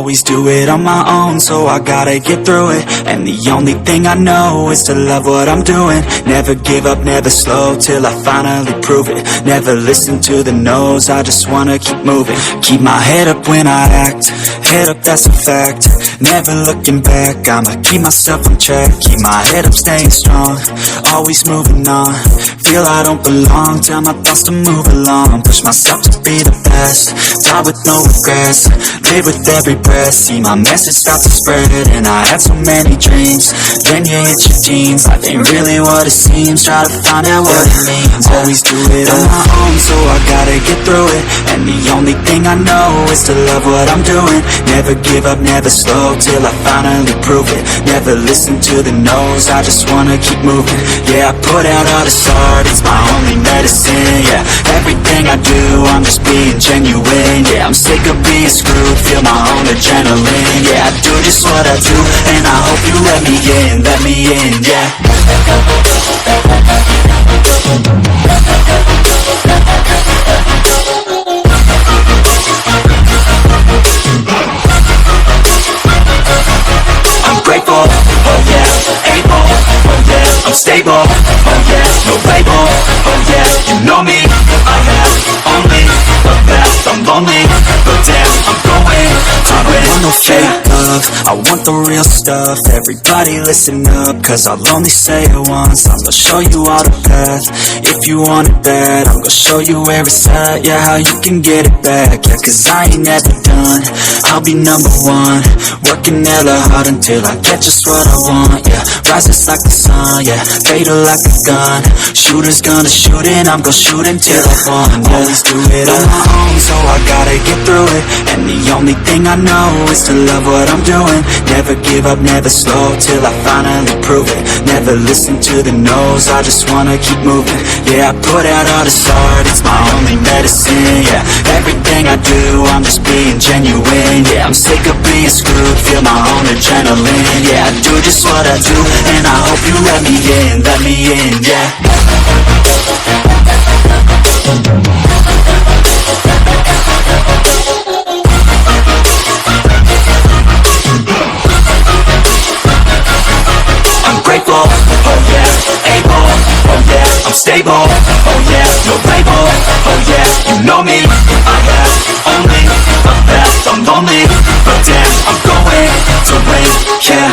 always do it on my own, so I gotta get through it. And the only thing I know is to love what I'm doing. Never give up, never slow, till I finally prove it. Never listen to the no's, I just wanna keep moving. Keep my head up when I act, head up, that's a fact. Never looking back, I'ma keep myself on track. Keep my head up, staying strong, always moving on. Feel I don't belong, tell my thoughts to move along. Push myself to be the best, die with no regrets. Live with every breath, see my message start to spread. And I had so many dreams, then you hit your teens. Life ain't really what it seems, try to find out what it means. Always do it on my own, so I gotta get through it. And the only thing I know is to love what I'm doing. Never give up, never slow, till I finally prove it. Never listen to the no's, I just wanna keep moving. Yeah, I put out all this art, it's my only medicine. Yeah, everything I do, I'm just being genuine. Yeah, I'm sick of being screwed, feel my own adrenaline. Yeah, I do just what I do, and I hope you let me in, yeah. I'm grateful, oh yeah, able, oh yeah, I'm stable, oh yeah, no label, oh yeah, you know me, I have only the best. I'm lonely, but damn, I'm going to win. I want no fake love, I want the real stuff. Everybody listen up, cause I'll only say it once. I'm gonna show you all the path, if you want it bad. I'm gonna show you where it's at, yeah, how you can get it back. Yeah, cause I ain't never done, I'll be number one. Working hella hard until I get just what I want, yeah. Rises like the sun, yeah, fatal like a gun. Shooter's gonna shoot and I'm gonna shoot until I want, yeah. Always do it on my own, so I gotta get through it. And the only thing I know is to love what I'm doing. Never give up, never slow, till I finally prove it. Never listen to the no's, I just wanna keep moving. Yeah, I put out all this art, it's my only medicine. Yeah, everything I do, I'm just being genuine. Yeah, I'm sick of being screwed, feel my own adrenaline. Yeah, I do just what I do, and I hope you let me in, yeah. I'm grateful, oh yeah, able, oh yeah, I'm stable, oh yeah, no label, oh yeah, you know me, I have only the best. I'm lonely, but damn, I'm going to win, yeah.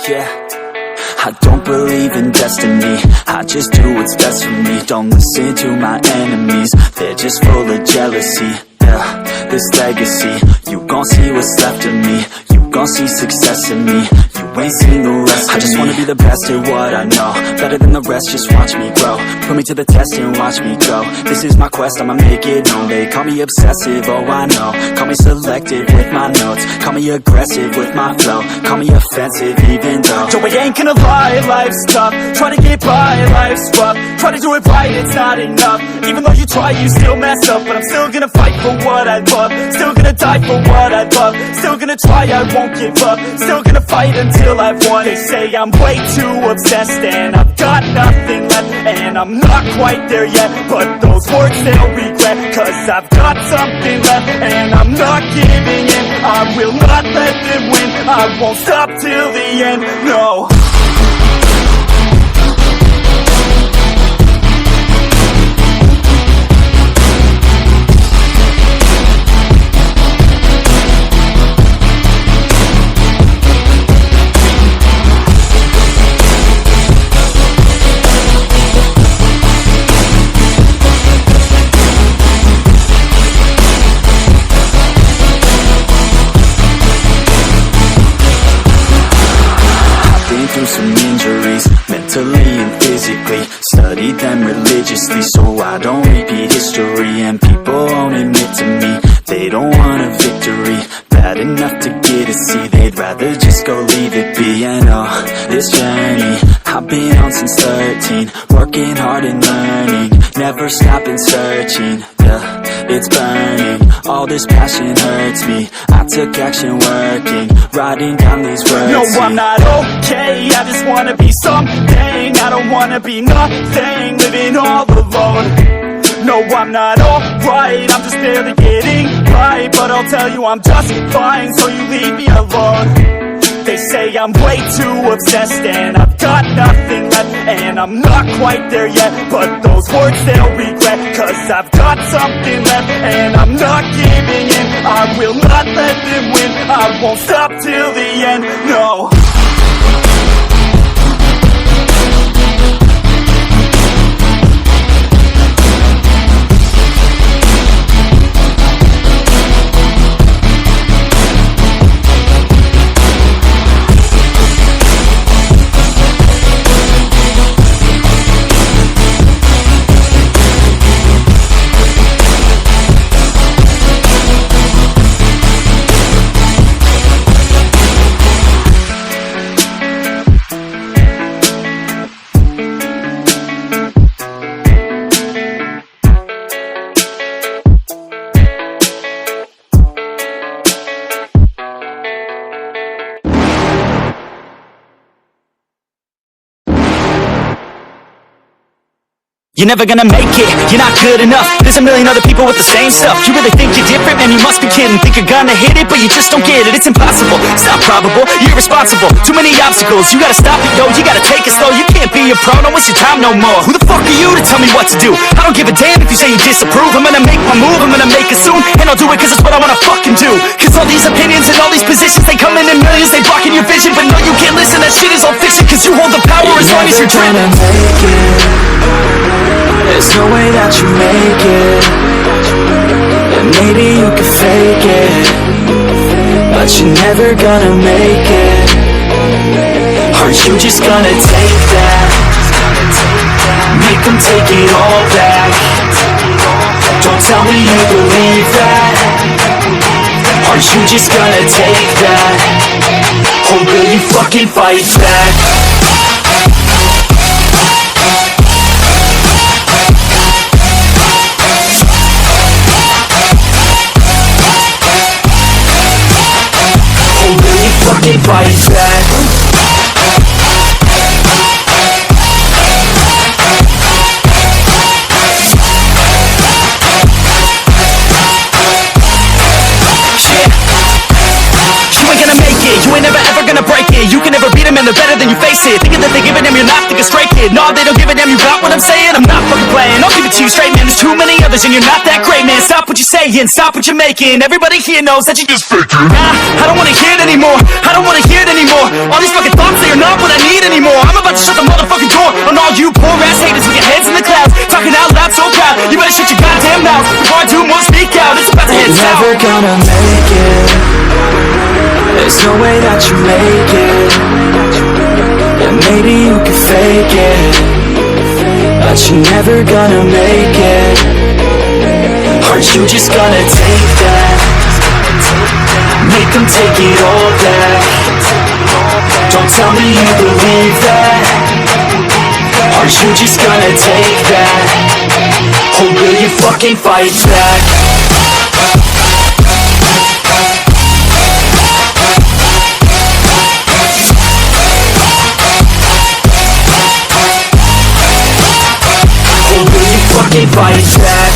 Yeah, I don't believe in destiny, I just do what's best for me. Don't listen to my enemies, they're just full of jealousy. Yeah, this legacy, you gon' see what's left of me. You gon' see success in me, you ain't seen the rest of me. I just wanna be the best at what I know, better than the rest, just watch me grow. Put me to the test and watch me go. This is my quest, I'ma make it known. They call me obsessive, oh I know. Call me selective with my notes, call me aggressive with my flow. Call me offensive even though Joe, I ain't gonna lie, life's tough. Try to get by, life's rough. Try to do it right, it's not enough. Even though you try, you still mess up. But I'm still gonna fight for what I love, still gonna die for what I love. Still gonna try, I won't give up. Still gonna fight until I've won. They say I'm way too obsessed and I've got nothing left, and I'm not quite there yet, but those words they'll regret. Cause I've got something left and I'm not giving in. I will not let them win, I won't stop till the end, no. Some injuries, mentally and physically. Studied them religiously so I don't repeat history. And people won't admit to me they don't want a victory. Bad enough to get a C, they'd rather just go leave it be. And oh, this journey I've been on since 13, working hard and learning, never stopping searching. Yeah, it's burning. All this passion hurts me. I took action working, writing down these words. No, I'm not okay, I just wanna be something. I don't wanna be nothing, living all alone. No, I'm not alright, I'm just barely getting by. But I'll tell you I'm just fine, so you leave me alone. They say I'm way too obsessed and I've got nothing left, and I'm not quite there yet, but those words they'll regret. Cause I've got something left and I'm not giving in. I will not let them win, I won't stop till the end, no. You're never gonna make it, you're not good enough. There's a million other people with the same stuff. You really think you're different? Man, you must be kidding. Think you're gonna hit it, but you just don't get it. It's impossible, it's not probable, you're irresponsible. Too many obstacles, you gotta stop it, yo. You gotta take it slow, you can't be a pro. Don't waste your time no more. Who the fuck are you to tell me what to do? I don't give a damn if you say you disapprove. I'm gonna make my move, I'm gonna make it soon. And I'll do it cause it's what I wanna fucking do. Cause all these opinions and all these positions, they come in millions, they blocking your vision. But no, you can't listen, that shit is all fiction. Cause you hold the power as long as you're dreaming. There's no way that you make it, and maybe you can fake it, but you're never gonna make it. Are you just gonna take that? Make them take it all back. Don't tell me you believe that. Are you just gonna take that? Or will you fucking fight back? Fucking fight back. You ain't gonna make it, you ain't never ever gonna break it. You can never beat them and they're better than you face it. Thinking that they give a damn, you're not thinking straight, kid. No, they don't give a damn, you got what I'm saying? I'm not fucking playing, I'll give it to you straight, man. There's too many others and you're not that great, man. Stop what you're saying, stop what you're making. Everybody here knows that you just faking. Nah, I don't wanna hear it anymore, I don't wanna hear it anymore. All these fucking thoughts, they are not what I need anymore. I'm about to shut the motherfucking door on all you poor ass haters with your heads in the clouds, talking out loud so proud. You better shut your goddamn mouth before I do more speak out. It's about to head south. You're never gonna make it. There's no way that you make it, and maybe you can fake it, but you're never gonna make it. Are you just gonna take that? Make them take it all back. Don't tell me you believe that. Are you just gonna take that? Or will you fucking fight back? Fucking fight back.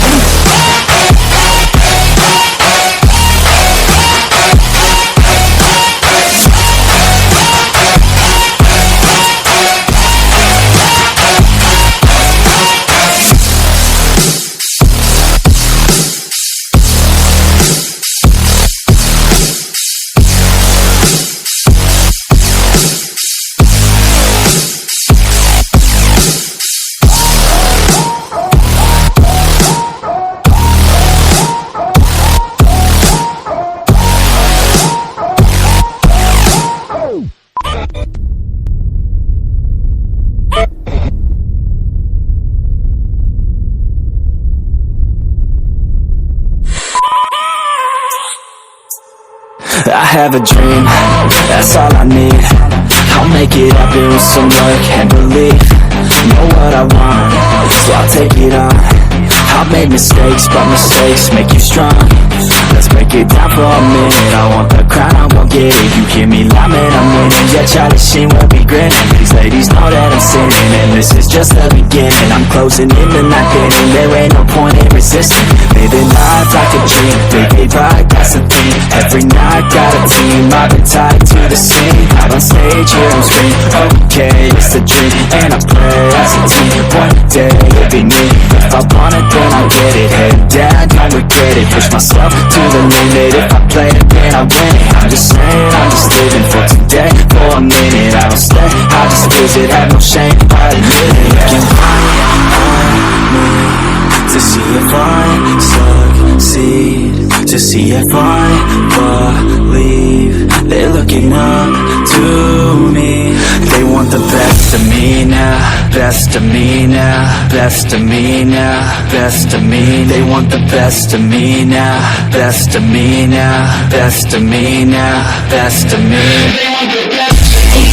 I have a dream, that's all I need. I'll make it happen with some work and belief. Know what I want, so I'll take it on. I'll made mistakes, but mistakes make you strong. Let's break it down for a minute. I want the crown, I won't get it. You hear me loud, man, I'm winning. Yeah, Charlie Sheen will be grinning. These ladies know that I'm sinning, and this is just the beginning. I'm closing in the night inning. There ain't no point in resisting. Living life like a dream. Big pride, that's the thing. Every night got a team. I've been tied to the scene. Out on stage, here I'm screaming. Okay, it's a dream, and I pray as a team. One day it'll be me. If I want it, then I'll get it. Head down, don't regret it. Push myself to the limit. If I play it, then I win it. I'm just saying, I'm just living for today. For a minute, I don't stay, I just visit. Have no shame, I admit it. Looking on me to see if I succeed, to see if I believe. They're looking up to me. They want the best of me now, best of me now, best of me now, best of me. They want the best of me now, best of me now, best of me now, best of me. They want the best of me.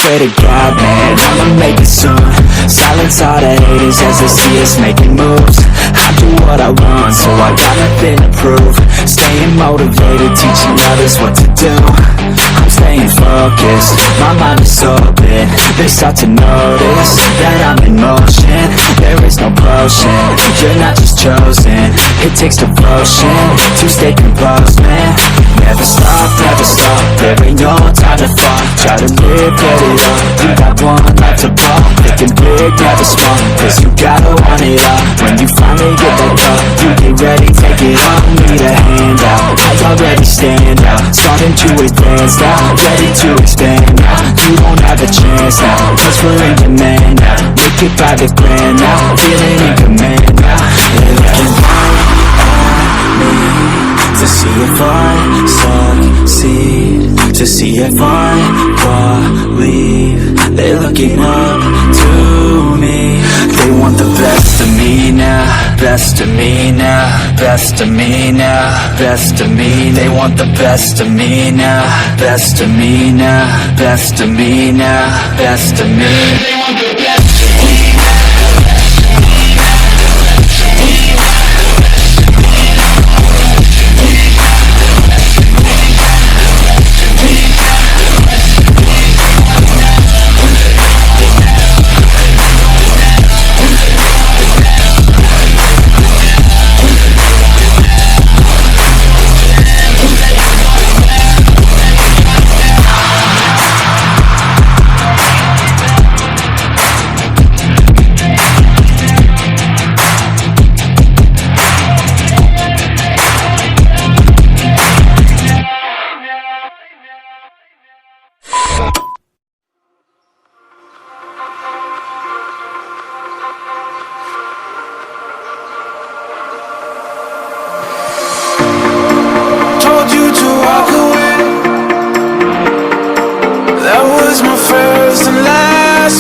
Swear to God, man, I'ma make it soon. Silence all the haters as they see us making moves. I do what I want, so I got nothing to prove. Staying motivated, teaching others what to do. I'm staying focused, my mind is open. They start to notice that I'm in motion. There is no potion, you're not just chosen. It takes devotion to stay composed, man. Never stop, there ain't no time to fall. Try to live, get it up, you got one life to ball. Thinking big, never small, cause you gotta want it all. When you finally get that call, you get ready, take it on. Need a hand out, I already stand out. Starting to advance now, ready to expand now. You don't have a chance now, cause we're in demand now. Make it by the grand now, feeling in command now. They're looking right at me to see if I succeed, to see if I believe. They're looking up to me. They want the best of me now, best of me now, best of me now, best of me. They want the best of me now, best of me now, best of me now, best of me. They want the best of me.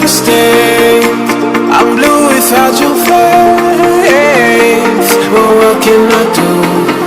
Mistake. I'm blue without your face. But what can I do?